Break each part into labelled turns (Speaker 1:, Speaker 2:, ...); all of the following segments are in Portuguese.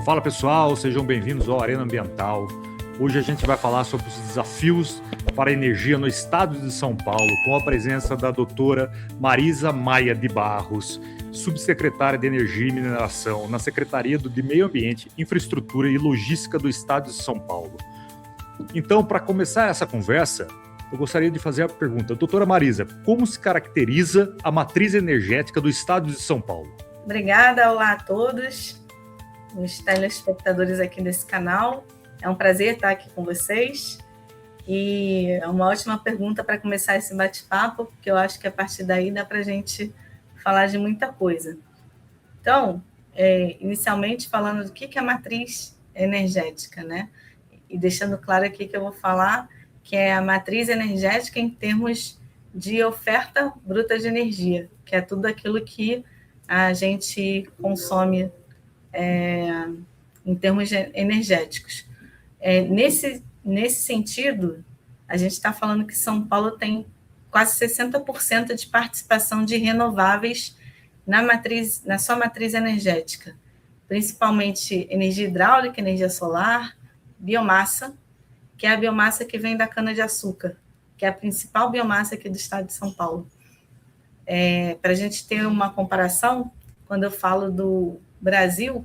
Speaker 1: Fala pessoal, sejam bem-vindos ao Arena Ambiental. Hoje a gente vai falar sobre os desafios para a energia no estado de São Paulo, com a presença da doutora Marisa Maia de Barros, subsecretária de Energia e Mineração na Secretaria de Meio Ambiente, Infraestrutura e Logística do estado de São Paulo. Então, para começar essa conversa, eu gostaria de fazer a pergunta. Doutora Marisa, como se caracteriza a matriz energética do estado de São Paulo?
Speaker 2: Obrigada, olá a todos, os telespectadores aqui desse canal. É um prazer estar aqui com vocês. E é uma ótima pergunta para começar esse bate-papo, porque eu acho que a partir daí dá para a gente falar de muita coisa. Então, inicialmente falando do que é a matriz energética, né? E deixando claro aqui que eu vou falar que é a matriz energética em termos de oferta bruta de energia, que é tudo aquilo que a gente consome em termos energéticos. Nesse sentido, a gente está falando que São Paulo tem quase 60% de participação de renováveis na sua matriz energética, principalmente energia hidráulica, energia solar, biomassa, que é a biomassa que vem da cana-de-açúcar, que é a principal biomassa aqui do estado de São Paulo. Para a gente ter uma comparação, quando eu falo do Brasil,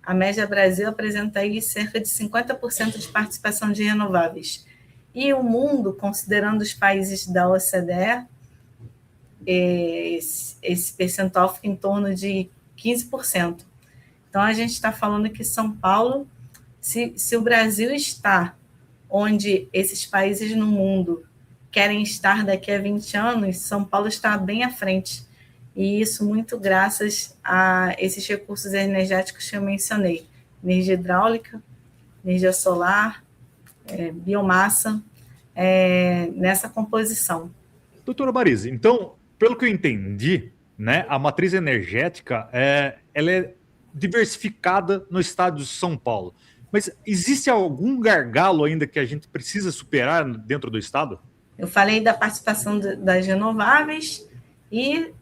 Speaker 2: a média Brasil apresenta aí cerca de 50% de participação de renováveis. E o mundo, considerando os países da OCDE, esse percentual fica em torno de 15%. Então, a gente está falando que São Paulo, se o Brasil está onde esses países no mundo querem estar daqui a 20 anos, São Paulo está bem à frente. E isso muito graças a esses recursos energéticos que eu mencionei. Energia hidráulica, energia solar, biomassa, nessa composição.
Speaker 1: Doutora Marisa, então, pelo que eu entendi, né, a matriz energética ela é diversificada no estado de São Paulo. Mas existe algum gargalo ainda que a gente precisa superar dentro do estado?
Speaker 2: Eu falei da participação das renováveis e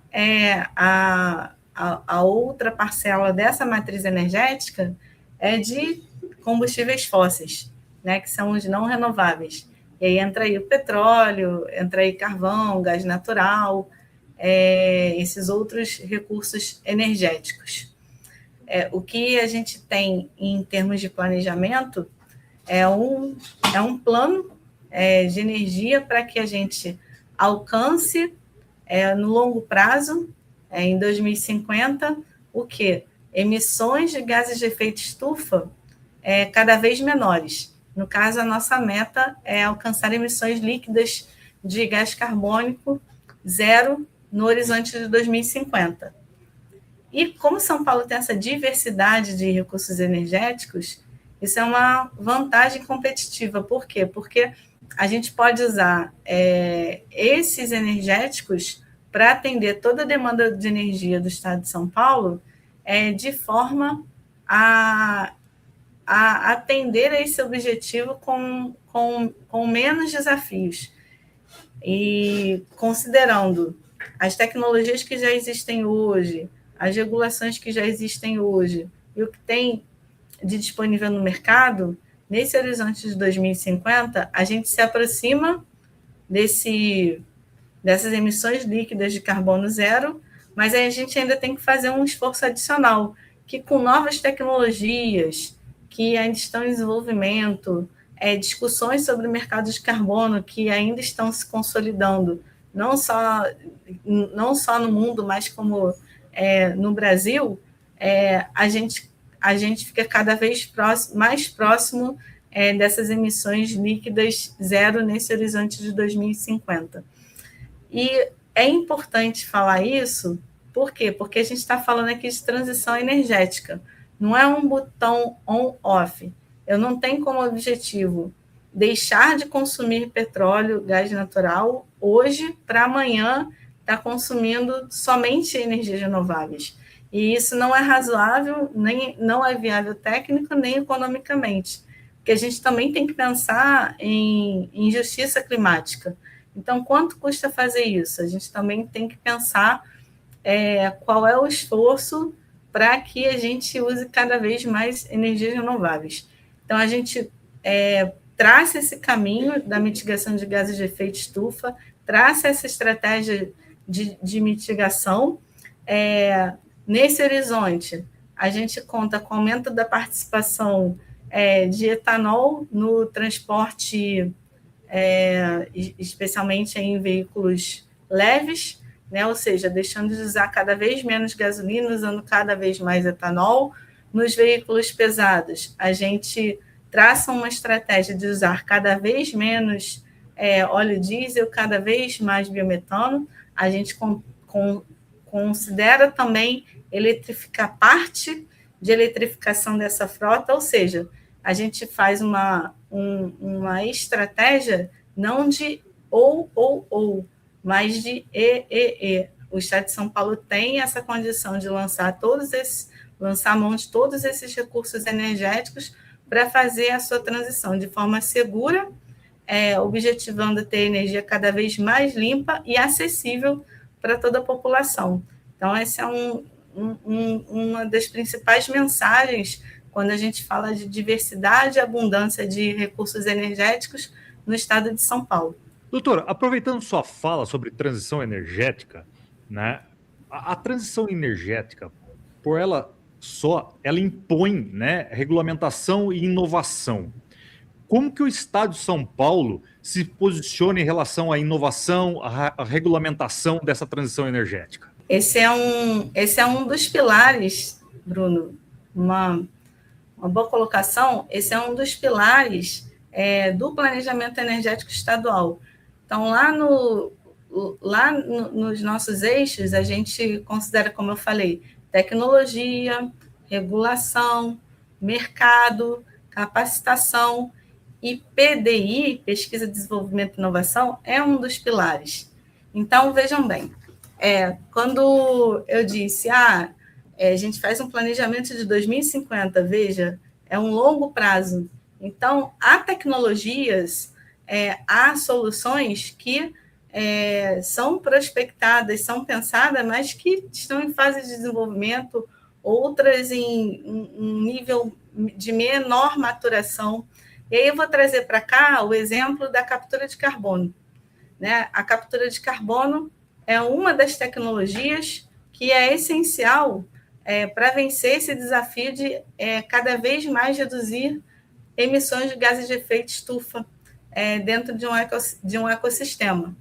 Speaker 2: a outra parcela dessa matriz energética é de combustíveis fósseis, né, que são os não renováveis. E aí entra aí o petróleo, entra aí carvão, gás natural, esses outros recursos energéticos. O que a gente tem em termos de planejamento é um plano de energia para que a gente alcance no longo prazo, em 2050, o quê? Emissões de gases de efeito estufa cada vez menores. No caso, a nossa meta é alcançar emissões líquidas de gás carbônico zero no horizonte de 2050. E como São Paulo tem essa diversidade de recursos energéticos, isso é uma vantagem competitiva. Por quê? Porque a gente pode usar esses energéticos para atender toda a demanda de energia do estado de São Paulo de forma a atender a esse objetivo com menos desafios. E considerando as tecnologias que já existem hoje, as regulações que já existem hoje e o que tem de disponível no mercado, nesse horizonte de 2050, a gente se aproxima dessas emissões líquidas de carbono zero, mas aí a gente ainda tem que fazer um esforço adicional, que com novas tecnologias que ainda estão em desenvolvimento, discussões sobre o mercado de carbono que ainda estão se consolidando, não só no mundo, mas como no Brasil, a gente fica cada vez mais próximo dessas emissões líquidas zero nesse horizonte de 2050. E é importante falar isso, por quê? Porque a gente está falando aqui de transição energética, não é um botão on-off. Eu não tenho como objetivo deixar de consumir petróleo, gás natural, hoje para amanhã estar consumindo somente energias renováveis. E isso não é razoável, não é viável técnico, nem economicamente. Porque a gente também tem que pensar em justiça climática. Então, quanto custa fazer isso? A gente também tem que pensar qual é o esforço para que a gente use cada vez mais energias renováveis. Então, a gente traça esse caminho da mitigação de gases de efeito estufa, traça essa estratégia de mitigação. Nesse horizonte, a gente conta com o aumento da participação de etanol no transporte, especialmente em veículos leves, né? Ou seja, deixando de usar cada vez menos gasolina, usando cada vez mais etanol. Nos veículos pesados, a gente traça uma estratégia de usar cada vez menos óleo diesel, cada vez mais biometano. A gente considera também eletrificar parte de eletrificação dessa frota, ou seja, a gente faz uma estratégia não de ou, mas de e. O Estado de São Paulo tem essa condição de lançar mão de todos esses recursos energéticos para fazer a sua transição de forma segura, objetivando ter energia cada vez mais limpa e acessível para toda a população. Então, essa é uma das principais mensagens quando a gente fala de diversidade e abundância de recursos energéticos no estado de São Paulo.
Speaker 1: Doutora, aproveitando sua fala sobre transição energética, né, a transição energética, por ela só, ela impõe, né, regulamentação e inovação. Como que o Estado de São Paulo se posiciona em relação à inovação, à regulamentação dessa transição energética?
Speaker 2: Esse é um dos pilares, Bruno, uma boa colocação. Esse é um dos pilares do planejamento energético estadual. Então, lá nos nossos eixos, a gente considera, como eu falei, tecnologia, regulação, mercado, capacitação e PDI, Pesquisa, Desenvolvimento e Inovação, é um dos pilares. Então, vejam bem, quando eu disse, a gente faz um planejamento de 2050, veja, é um longo prazo. Então, há tecnologias, há soluções que são prospectadas, são pensadas, mas que estão em fase de desenvolvimento, outras em um nível de menor maturação. E aí eu vou trazer para cá o exemplo da captura de carbono, né? A captura de carbono é uma das tecnologias que é essencial para vencer esse desafio de cada vez mais reduzir emissões de gases de efeito estufa dentro de um ecossistema.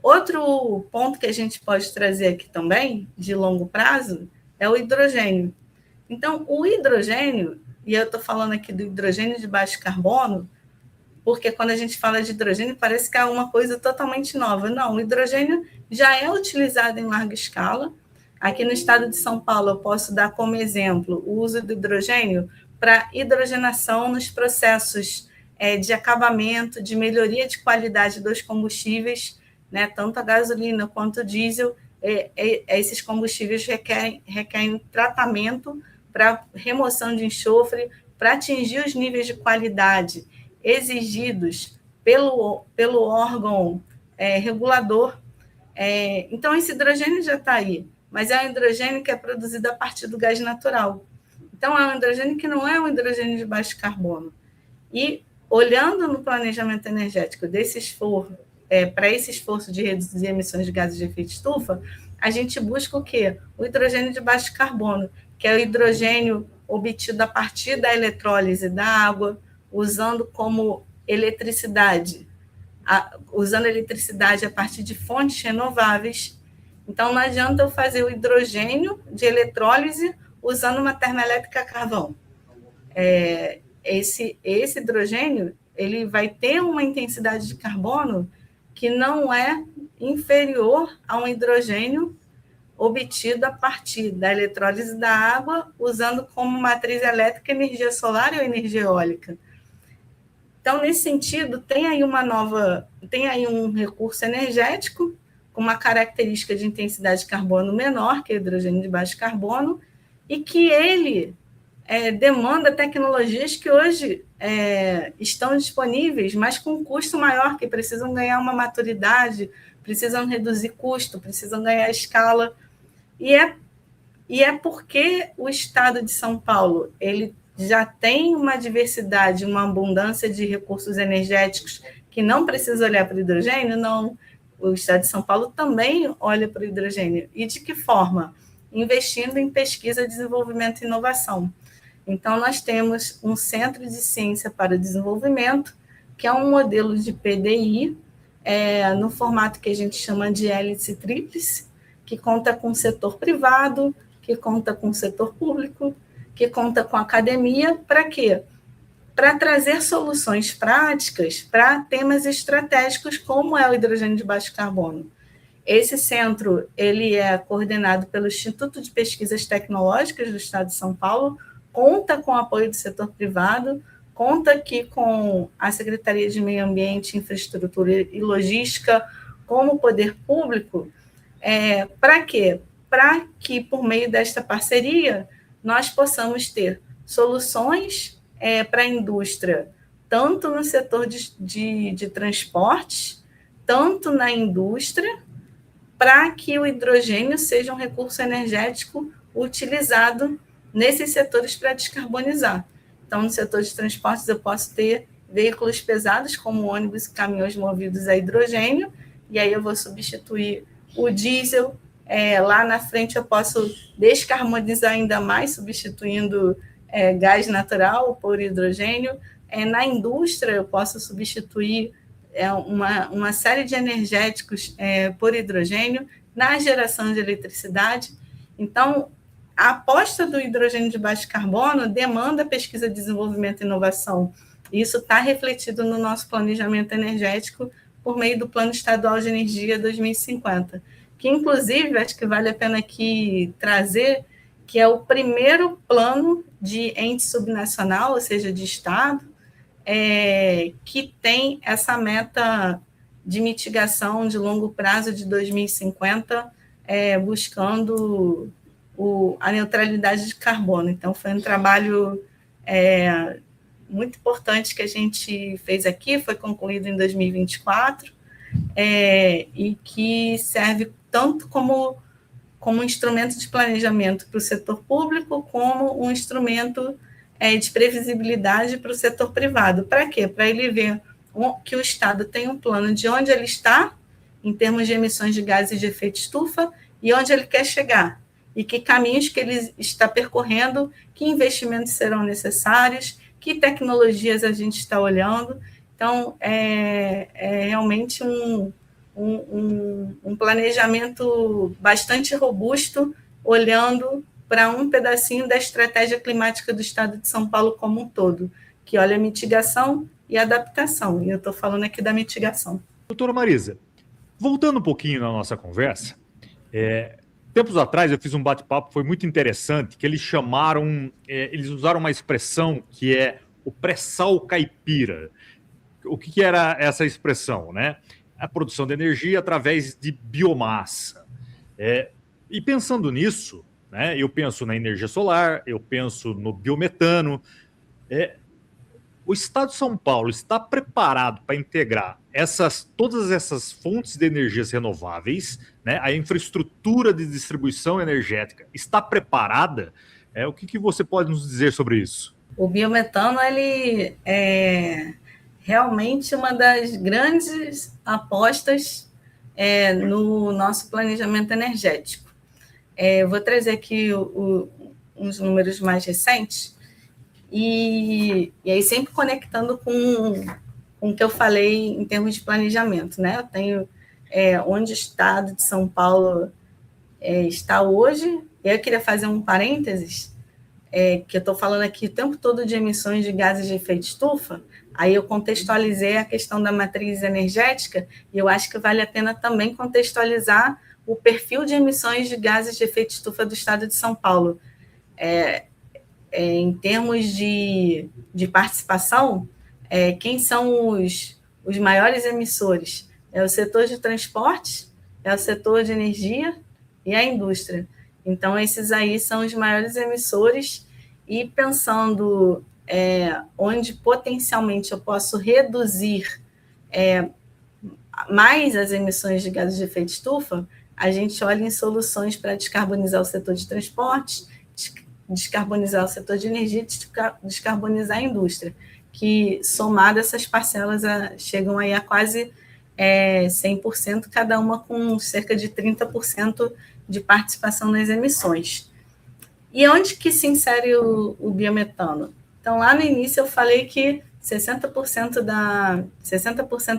Speaker 2: Outro ponto que a gente pode trazer aqui também, de longo prazo, é o hidrogênio. Então, o hidrogênio, e eu estou falando aqui do hidrogênio de baixo carbono, porque quando a gente fala de hidrogênio, parece que é uma coisa totalmente nova. Não, o hidrogênio já é utilizado em larga escala. Aqui no estado de São Paulo, eu posso dar como exemplo o uso do hidrogênio para hidrogenação nos processos de acabamento, de melhoria de qualidade dos combustíveis, né, tanto a gasolina quanto o diesel. Esses combustíveis requerem tratamento para remoção de enxofre, para atingir os níveis de qualidade exigidos pelo órgão regulador. Então, esse hidrogênio já está aí, mas é um hidrogênio que é produzido a partir do gás natural. Então, é um hidrogênio que não é um hidrogênio de baixo carbono. E, olhando no planejamento energético para esse esforço de reduzir emissões de gases de efeito estufa, a gente busca o quê? O hidrogênio de baixo carbono, que é o hidrogênio obtido a partir da eletrólise da água, usando como eletricidade, usando eletricidade a partir de fontes renováveis. Então, não adianta eu fazer o hidrogênio de eletrólise usando uma termoelétrica a carvão. Esse hidrogênio ele vai ter uma intensidade de carbono que não é inferior a um hidrogênio obtido a partir da eletrólise da água, usando como matriz elétrica energia solar ou energia eólica. Então, nesse sentido, tem aí um recurso energético com uma característica de intensidade de carbono menor, que é o hidrogênio de baixo carbono, e que ele demanda tecnologias que hoje estão disponíveis, mas com custo maior, que precisam ganhar uma maturidade, precisam reduzir custo, precisam ganhar escala. E E é porque o estado de São Paulo ele já tem uma diversidade, uma abundância de recursos energéticos que não precisa olhar para o hidrogênio, não. O estado de São Paulo também olha para o hidrogênio. E de que forma? Investindo em pesquisa, desenvolvimento e inovação. Então, nós temos um Centro de Ciência para o Desenvolvimento, que é um modelo de PDI, no formato que a gente chama de hélice tríplice, que conta com o setor privado, que conta com o setor público, que conta com a academia, para quê? Para trazer soluções práticas para temas estratégicos, como é o hidrogênio de baixo carbono. Esse centro ele é coordenado pelo Instituto de Pesquisas Tecnológicas do Estado de São Paulo, conta com o apoio do setor privado, conta aqui com a Secretaria de Meio Ambiente, Infraestrutura e Logística, como poder público. Para quê? Para que, por meio desta parceria, nós possamos ter soluções para a indústria, tanto no setor de transportes, tanto na indústria, para que o hidrogênio seja um recurso energético utilizado nesses setores para descarbonizar. Então, no setor de transportes, eu posso ter veículos pesados, como ônibus e caminhões movidos a hidrogênio, e aí eu vou substituir o diesel. Lá na frente, eu posso descarbonizar ainda mais, substituindo gás natural por hidrogênio. Na indústria, eu posso substituir uma série de energéticos por hidrogênio, na geração de eletricidade. Então, a aposta do hidrogênio de baixo carbono demanda pesquisa, desenvolvimento e inovação. Isso está refletido no nosso planejamento energético por meio do Plano Estadual de Energia 2050, que, inclusive, acho que vale a pena aqui trazer, que é o primeiro plano de ente subnacional, ou seja, de Estado, que tem essa meta de mitigação de longo prazo de 2050, buscando a neutralidade de carbono. Então, foi um trabalho muito importante que a gente fez aqui, foi concluído em 2024, e que serve tanto como instrumento de planejamento para o setor público, como um instrumento de previsibilidade para o setor privado. Para quê? Para ele ver que o Estado tem um plano de onde ele está, em termos de emissões de gases de efeito estufa, e onde ele quer chegar, e que caminhos que ele está percorrendo, que investimentos serão necessários, que tecnologias a gente está olhando. Então, é realmente um planejamento bastante robusto, olhando para um pedacinho da estratégia climática do Estado de São Paulo como um todo, que olha a mitigação e adaptação. E eu estou falando aqui da mitigação.
Speaker 1: Doutora Marisa, voltando um pouquinho na nossa conversa, tempos atrás eu fiz um bate-papo, foi muito interessante, que eles eles usaram uma expressão que é o pré-sal caipira. O que era essa expressão, né? A produção de energia através de biomassa. E pensando nisso, né, eu penso na energia solar, eu penso no biometano. O Estado de São Paulo está preparado para integrar todas essas fontes de energias renováveis, né? A infraestrutura de distribuição energética está preparada? O que você pode nos dizer sobre isso?
Speaker 2: O biometano ele é realmente uma das grandes apostas no nosso planejamento energético. Vou trazer aqui uns números mais recentes, e aí sempre conectando com o que eu falei em termos de planejamento, né? Eu tenho onde o Estado de São Paulo está hoje. Eu queria fazer um parênteses, que eu estou falando aqui o tempo todo de emissões de gases de efeito estufa. Aí eu contextualizei a questão da matriz energética, e eu acho que vale a pena também contextualizar o perfil de emissões de gases de efeito estufa do Estado de São Paulo. Em termos de participação, quem são os maiores emissores? É o setor de transportes, é o setor de energia e a indústria. Então, esses aí são os maiores emissores, e pensando onde potencialmente eu posso reduzir mais as emissões de gases de efeito estufa, a gente olha em soluções para descarbonizar o setor de transportes, descarbonizar o setor de energia, descarbonizar a indústria, que somado essas parcelas chegam aí a quase 100%, cada uma com cerca de 30% de participação nas emissões. E onde que se insere o biometano? Então, lá no início eu falei que 60%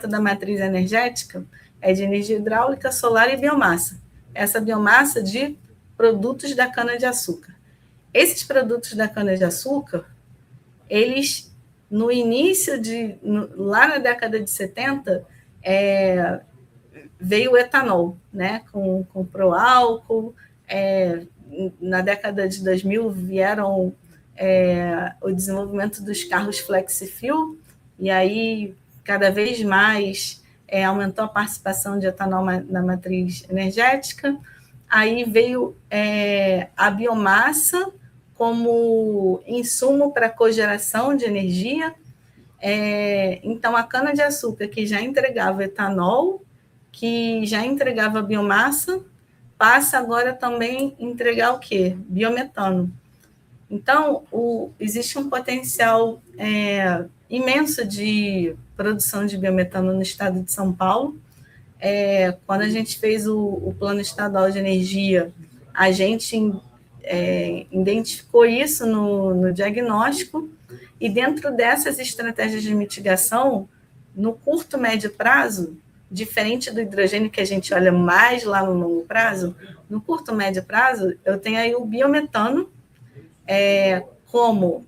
Speaker 2: da matriz energética é de energia hidráulica, solar e biomassa. Essa biomassa de produtos da cana-de-açúcar. Esses produtos da cana-de-açúcar, eles, no início lá na década de 70, veio o etanol, né, com proálcool. Na década de 2000 vieram o desenvolvimento dos carros flex-fuel, e aí cada vez mais aumentou a participação de etanol na matriz energética. Aí veio a biomassa como insumo para cogeração de energia. Então, a cana-de-açúcar, que já entregava etanol, que já entregava biomassa, passa agora também a entregar o quê? Biometano. Então, existe um potencial imenso de produção de biometano no estado de São Paulo. Quando a gente fez o Plano Estadual de Energia, a gente identificou isso no diagnóstico, e dentro dessas estratégias de mitigação, no curto, médio prazo, diferente do hidrogênio que a gente olha mais lá no longo prazo, no curto, médio prazo, eu tenho aí o biometano como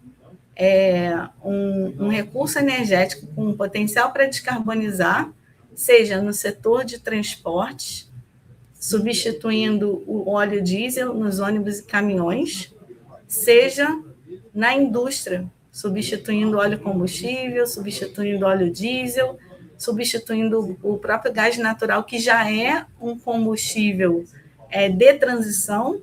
Speaker 2: um recurso energético com potencial para descarbonizar, seja no setor de transportes, substituindo o óleo diesel nos ônibus e caminhões, seja na indústria, substituindo óleo combustível, substituindo óleo diesel, substituindo o próprio gás natural, que já é um combustível de transição,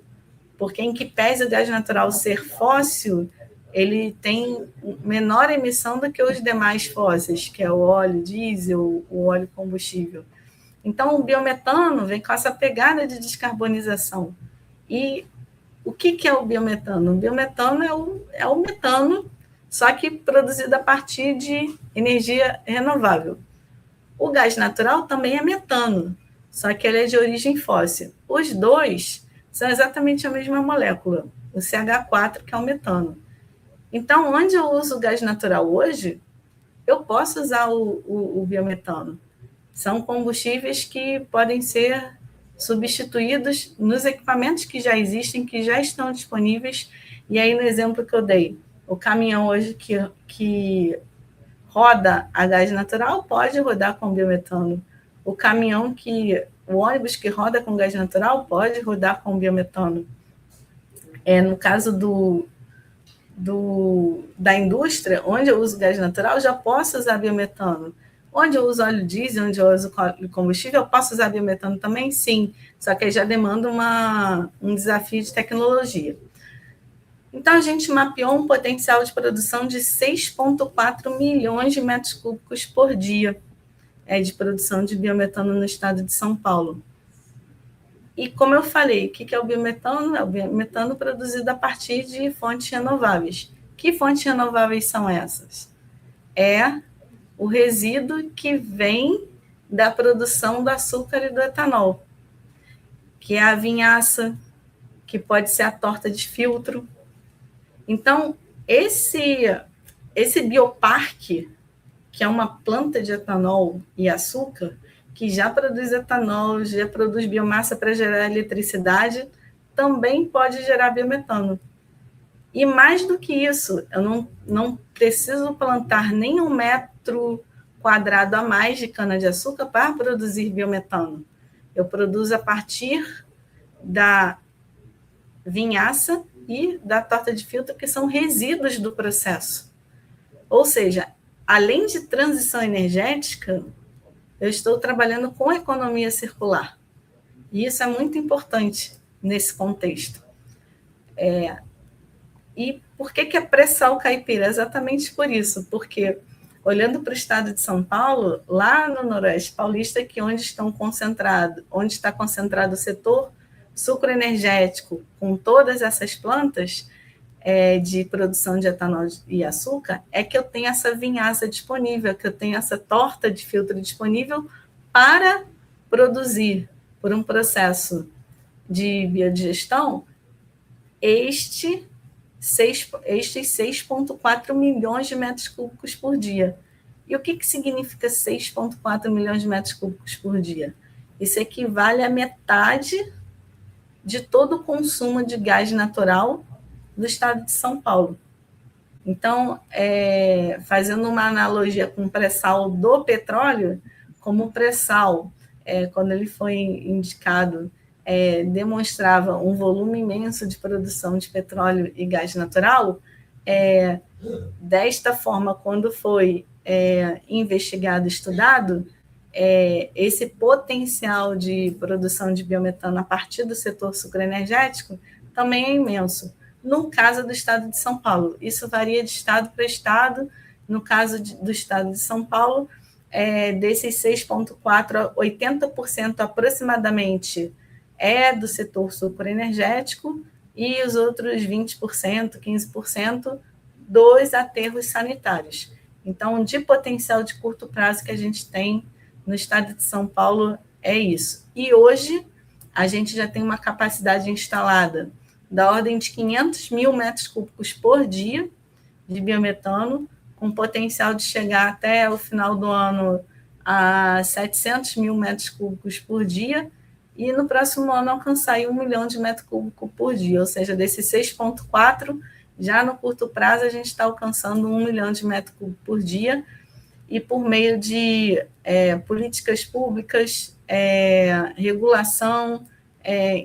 Speaker 2: porque em que pese o gás natural ser fóssil, ele tem menor emissão do que os demais fósseis, que é o óleo diesel, o óleo combustível. Então, o biometano vem com essa pegada de descarbonização. E o que é o biometano? O biometano é o metano, só que produzido a partir de energia renovável. O gás natural também é metano, só que ele é de origem fóssil. Os dois são exatamente a mesma molécula, o CH4, que é o metano. Então, onde eu uso o gás natural hoje, eu posso usar o biometano. São combustíveis que podem ser substituídos nos equipamentos que já existem, que já estão disponíveis. E aí, no exemplo que eu dei, o caminhão hoje que roda a gás natural pode rodar com biometano. O ônibus que roda com gás natural pode rodar com biometano. No caso da indústria, onde eu uso gás natural, já posso usar biometano. Onde eu uso óleo diesel, onde eu uso combustível, eu posso usar biometano também? Sim, só que aí já demanda um desafio de tecnologia. Então, a gente mapeou um potencial de produção de 6,4 milhões de metros cúbicos por dia de produção de biometano no estado de São Paulo. E, como eu falei, o que é o biometano? É o biometano produzido a partir de fontes renováveis. Que fontes renováveis são essas? É o resíduo que vem da produção do açúcar e do etanol, que é a vinhaça, que pode ser a torta de filtro. Então, esse bioparque, que é uma planta de etanol e açúcar, que já produz etanol, já produz biomassa para gerar eletricidade, também pode gerar biometano. E mais do que isso, eu não preciso plantar nem 1 metro quadrado a mais de cana-de-açúcar para produzir biometano. Eu produzo a partir da vinhaça e da torta de filtro, que são resíduos do processo. Ou seja, além de transição energética, eu estou trabalhando com economia circular. E isso é muito importante nesse contexto. E por que é pré-sal caipira? Exatamente por isso, porque olhando para o estado de São Paulo, lá no Noroeste Paulista, que onde está concentrado o setor sucroenergético, com todas essas plantas de produção de etanol e açúcar, é que eu tenho essa vinhaça disponível, que eu tenho essa torta de filtro disponível para produzir, por um processo de biodigestão, estes 6,4 milhões de metros cúbicos por dia. E o que significa 6,4 milhões de metros cúbicos por dia? Isso equivale à metade de todo o consumo de gás natural do estado de São Paulo. Então, fazendo uma analogia com o pré-sal do petróleo, como o pré-sal, quando ele foi indicado, demonstrava um volume imenso de produção de petróleo e gás natural, desta forma, quando foi investigado, estudado, esse potencial de produção de biometano a partir do setor sucroenergético também é imenso. No caso do estado de São Paulo, isso varia de estado para estado. No caso do estado de São Paulo, desses 6,4%, 80% aproximadamente é do setor sucroenergético e os outros 20%, 15% dos aterros sanitários. Então, de potencial de curto prazo que a gente tem no estado de São Paulo é isso. E hoje, a gente já tem uma capacidade instalada da ordem de 500 mil metros cúbicos por dia de biometano, com potencial de chegar até o final do ano a 700 mil metros cúbicos por dia, e no próximo ano alcançar 1 milhão de metros cúbicos por dia, ou seja, desses 6,4, já no curto prazo a gente está alcançando 1 milhão de metros cúbicos por dia, e por meio de políticas públicas, regulação,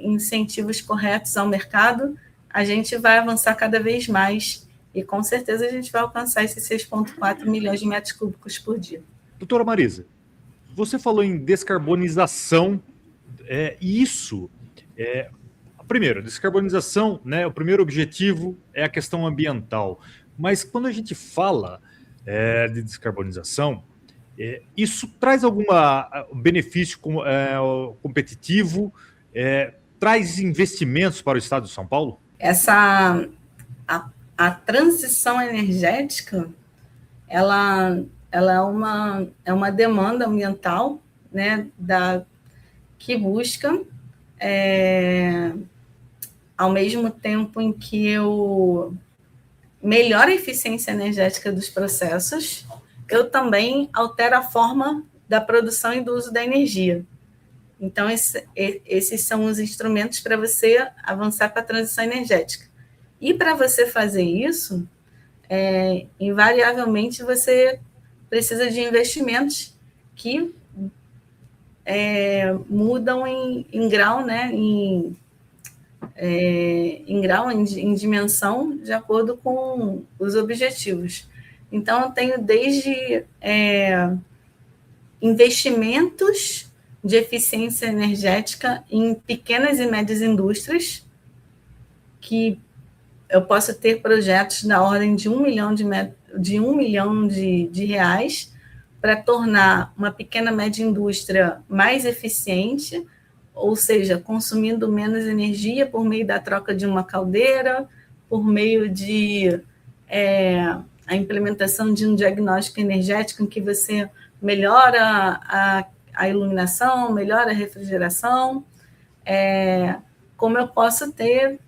Speaker 2: incentivos corretos ao mercado, a gente vai avançar cada vez mais e com certeza a gente vai alcançar esses 6,4 milhões de metros cúbicos por dia.
Speaker 1: Doutora Marisa, você falou em descarbonização, primeiro, descarbonização, né, o primeiro objetivo é a questão ambiental, mas quando a gente fala de descarbonização, isso traz algum benefício competitivo, traz investimentos para o estado de São Paulo?
Speaker 2: A transição energética, ela é uma demanda ambiental, né, que busca, ao mesmo tempo em que eu melhoro a eficiência energética dos processos, eu também altero a forma da produção e do uso da energia. Então, esses são os instrumentos para você avançar para a transição energética. E para você fazer isso, invariavelmente você precisa de investimentos que mudam em grau, né, em grau, em dimensão, de acordo com os objetivos. Então, eu tenho desde investimentos de eficiência energética em pequenas e médias indústrias, que eu posso ter projetos na ordem de 1 milhão de reais para tornar uma pequena e média indústria mais eficiente, ou seja, consumindo menos energia por meio da troca de uma caldeira, por meio de a implementação de um diagnóstico energético em que você melhora a iluminação, melhora a refrigeração, como eu posso ter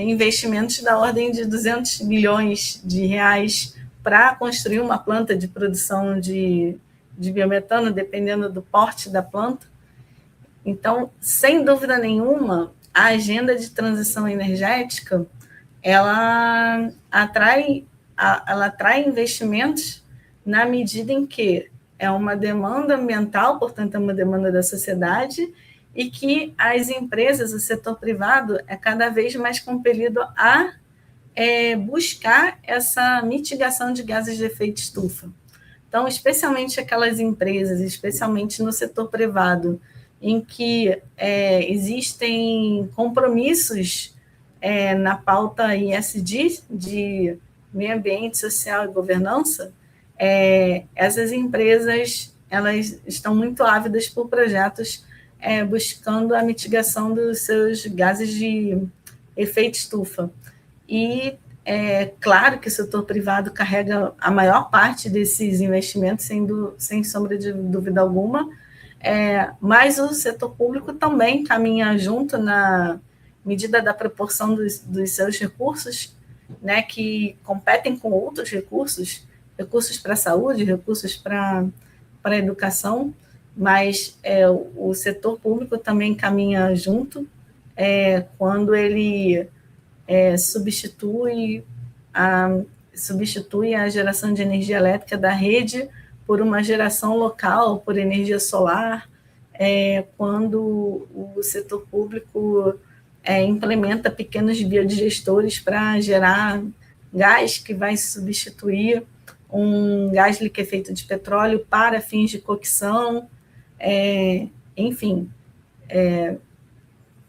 Speaker 2: investimentos da ordem de 200 milhões de reais para construir uma planta de produção de biometano, dependendo do porte da planta. Então, sem dúvida nenhuma, a agenda de transição energética, ela atrai investimentos na medida em que é uma demanda ambiental, portanto, é uma demanda da sociedade, e que as empresas, o setor privado, é cada vez mais compelido a buscar essa mitigação de gases de efeito estufa. Então, especialmente aquelas empresas, especialmente no setor privado, em que existem compromissos na pauta ISD, de meio ambiente, social e governança, essas empresas elas estão muito ávidas por projetos buscando a mitigação dos seus gases de efeito estufa. E é claro que o setor privado carrega a maior parte desses investimentos, sem sombra de dúvida alguma, mas o setor público também caminha junto na medida da proporção dos seus recursos, né, que competem com outros recursos para a saúde, recursos para a educação, mas o setor público também caminha junto quando ele substitui a geração de energia elétrica da rede por uma geração local, por energia solar, quando o setor público implementa pequenos biodigestores para gerar gás que vai substituir um gás liquefeito de petróleo para fins de cocção, enfim,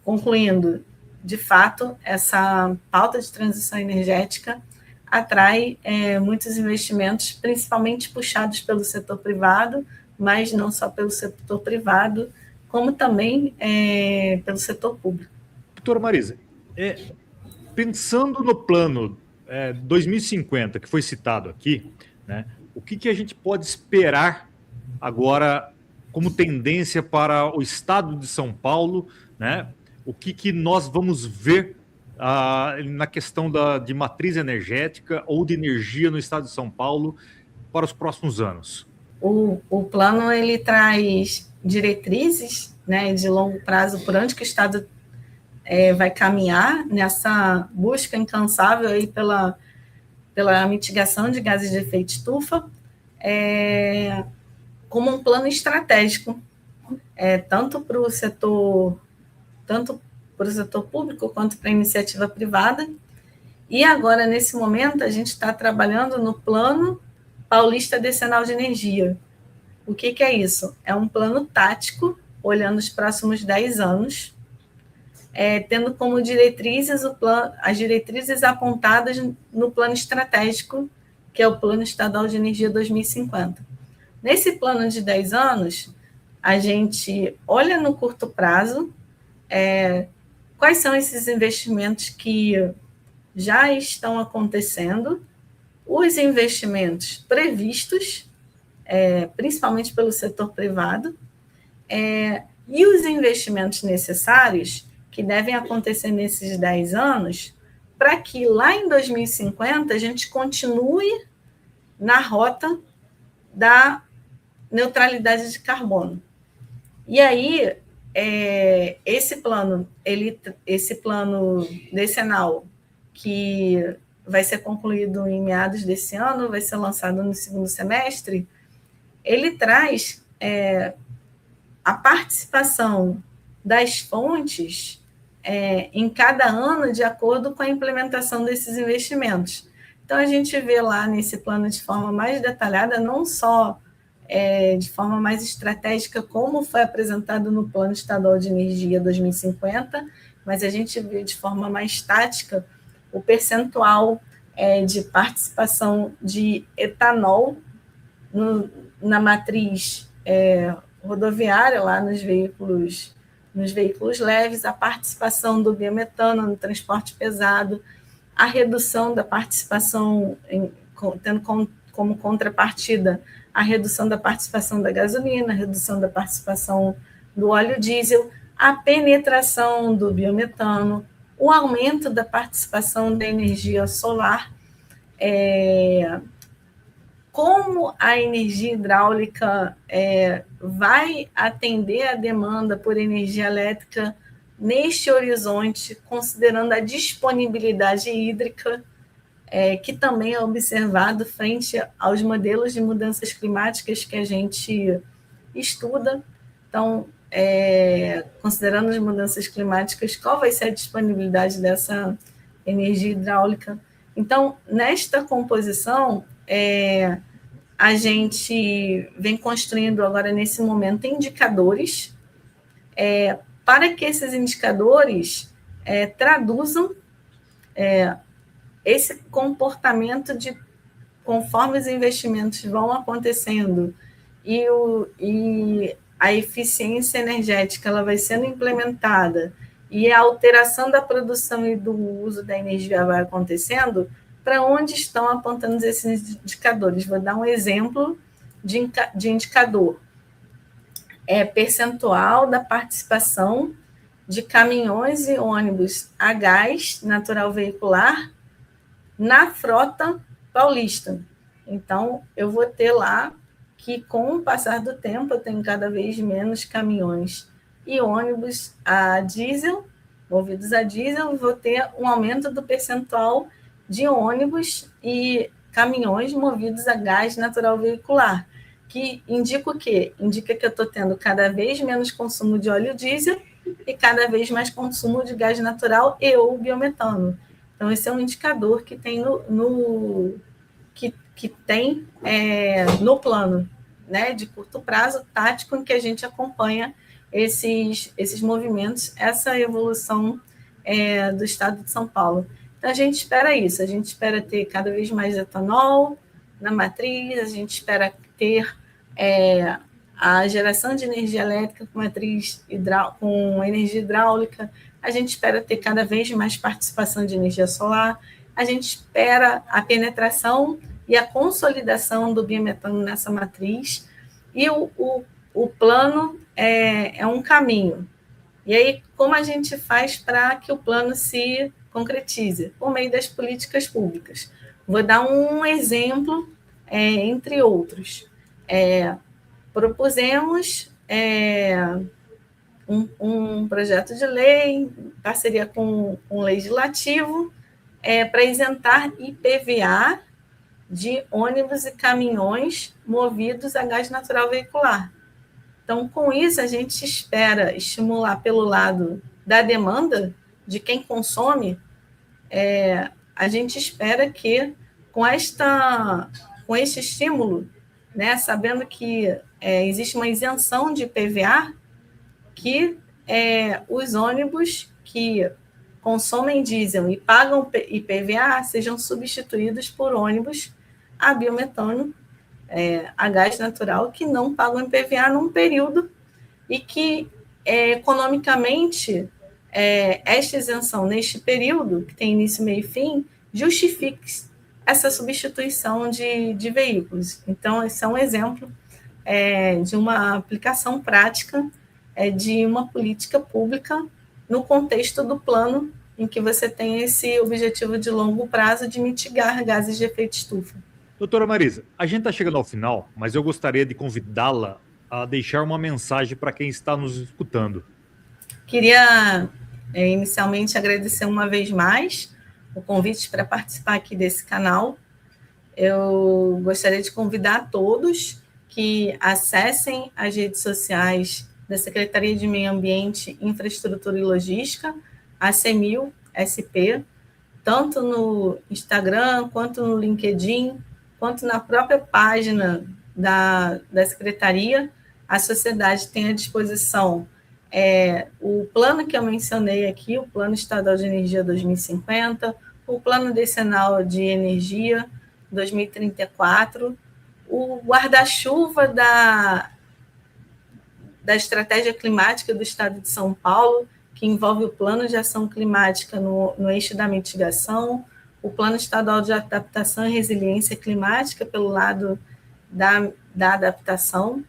Speaker 2: concluindo, de fato, essa pauta de transição energética atrai muitos investimentos, principalmente puxados pelo setor privado, mas não só pelo setor privado, como também pelo setor público.
Speaker 1: Doutora Marisa, pensando no plano 2050, que foi citado aqui, né, o que a gente pode esperar agora como tendência para o estado de São Paulo, né? O que nós vamos ver na questão de matriz energética ou de energia no estado de São Paulo para os próximos anos?
Speaker 2: O plano ele traz diretrizes, né, de longo prazo por onde que o estado vai caminhar nessa busca incansável aí pela mitigação de gases de efeito estufa, como um plano estratégico, tanto para o setor público quanto para a iniciativa privada. E agora, nesse momento, a gente está trabalhando no Plano Paulista Decenal de Energia. O que é isso? É um plano tático, olhando os próximos 10 anos, tendo como diretrizes as diretrizes apontadas no plano estratégico, que é o Plano Estadual de Energia 2050. Nesse plano de 10 anos, a gente olha no curto prazo quais são esses investimentos que já estão acontecendo, os investimentos previstos, principalmente pelo setor privado, e os investimentos necessários que devem acontecer nesses 10 anos, para que lá em 2050 a gente continue na rota da neutralidade de carbono. E aí, esse plano decenal, que vai ser concluído em meados desse ano, vai ser lançado no segundo semestre, ele traz a participação das fontes em cada ano de acordo com a implementação desses investimentos. Então, a gente vê lá nesse plano de forma mais detalhada, não só de forma mais estratégica, como foi apresentado no Plano Estadual de Energia 2050, mas a gente vê de forma mais tática o percentual de participação de etanol na matriz rodoviária, lá nos veículos leves, a participação do biometano no transporte pesado, a redução da participação, tendo como contrapartida a redução da participação da gasolina, a redução da participação do óleo diesel, a penetração do biometano, o aumento da participação da energia solar, como a energia hidráulica vai atender a demanda por energia elétrica neste horizonte, considerando a disponibilidade hídrica, que também é observado frente aos modelos de mudanças climáticas que a gente estuda. Então, considerando as mudanças climáticas, qual vai ser a disponibilidade dessa energia hidráulica? Então, nesta composição, a gente vem construindo agora, nesse momento, indicadores para que esses indicadores traduzam esse comportamento de conforme os investimentos vão acontecendo e a eficiência energética ela vai sendo implementada e a alteração da produção e do uso da energia vai acontecendo, para onde estão apontando esses indicadores? Vou dar um exemplo de indicador. Percentual da participação de caminhões e ônibus a gás natural veicular na frota paulista. Então, eu vou ter lá que, com o passar do tempo, eu tenho cada vez menos caminhões e ônibus a diesel, movidos a diesel, vou ter um aumento do percentual de ônibus e caminhões movidos a gás natural veicular, que indica o quê? Indica que eu estou tendo cada vez menos consumo de óleo diesel e cada vez mais consumo de gás natural e ou biometano. Então, esse é um indicador que tem no plano, né, de curto prazo, tático, em que a gente acompanha esses movimentos, essa evolução do estado de São Paulo. Então, a gente espera isso, a gente espera ter cada vez mais etanol na matriz, a gente espera ter a geração de energia elétrica com energia hidráulica, a gente espera ter cada vez mais participação de energia solar, a gente espera a penetração e a consolidação do biometano nessa matriz, e o plano é um caminho. E aí, como a gente faz para que o plano se concretize? Por meio das políticas públicas. Vou dar um exemplo, entre outros. Propusemos um projeto de lei, em parceria com o legislativo, para isentar IPVA de ônibus e caminhões movidos a gás natural veicular. Então, com isso, a gente espera estimular pelo lado da demanda, de quem consome, a gente espera que, com esse estímulo, né, sabendo que existe uma isenção de IPVA, que os ônibus que consomem diesel e pagam IPVA sejam substituídos por ônibus a biometano, a gás natural, que não pagam IPVA num período e que, economicamente, esta isenção neste período, que tem início, meio e fim, justifique essa substituição de veículos. Então, esse é um exemplo de uma aplicação prática de uma política pública no contexto do plano em que você tem esse objetivo de longo prazo de mitigar gases de efeito estufa.
Speaker 1: Doutora Marisa, a gente está chegando ao final, mas eu gostaria de convidá-la a deixar uma mensagem para quem está nos escutando.
Speaker 2: Queria, inicialmente, agradecer uma vez mais o convite para participar aqui desse canal. Eu gostaria de convidar a todos que acessem as redes sociais da Secretaria de Meio Ambiente, Infraestrutura e Logística, a CEMIL SP, tanto no Instagram, quanto no LinkedIn, quanto na própria página da Secretaria. A sociedade tem à disposição o plano que eu mencionei aqui, o Plano Estadual de Energia 2050, o Plano Decenal de Energia 2034, o guarda-chuva da Estratégia Climática do Estado de São Paulo, que envolve o Plano de Ação Climática no eixo da mitigação, o Plano Estadual de Adaptação e Resiliência Climática pelo lado da adaptação,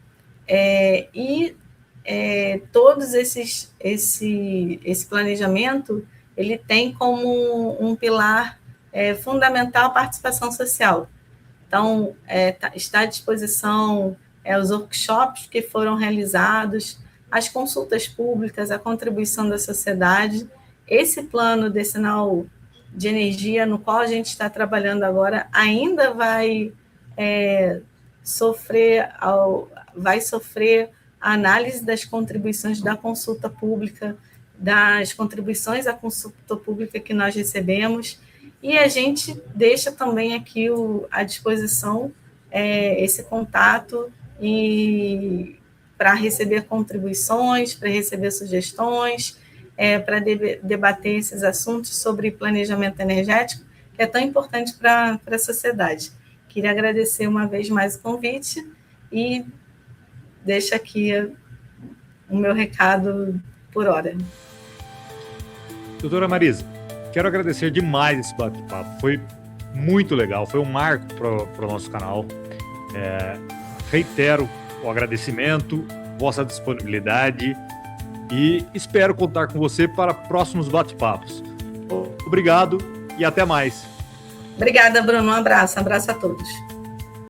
Speaker 2: todos esse planejamento, ele tem como um pilar fundamental a participação social. Então, está à disposição os workshops que foram realizados, as consultas públicas, a contribuição da sociedade. Esse plano decenal de energia, no qual a gente está trabalhando agora, ainda vai sofrer a análise das contribuições da consulta pública, das contribuições à consulta pública que nós recebemos, e a gente deixa também aqui à disposição esse contato e para receber contribuições, para receber sugestões, para debater esses assuntos sobre planejamento energético, que é tão importante para a sociedade. Queria agradecer uma vez mais o convite e deixo aqui o meu recado por hora.
Speaker 1: Doutora Marisa, quero agradecer demais esse bate-papo. Foi muito legal, foi um marco para o nosso canal. Reitero o agradecimento, vossa disponibilidade e espero contar com você para próximos bate-papos. Obrigado e até mais.
Speaker 2: Obrigada, Bruno. Um abraço a todos.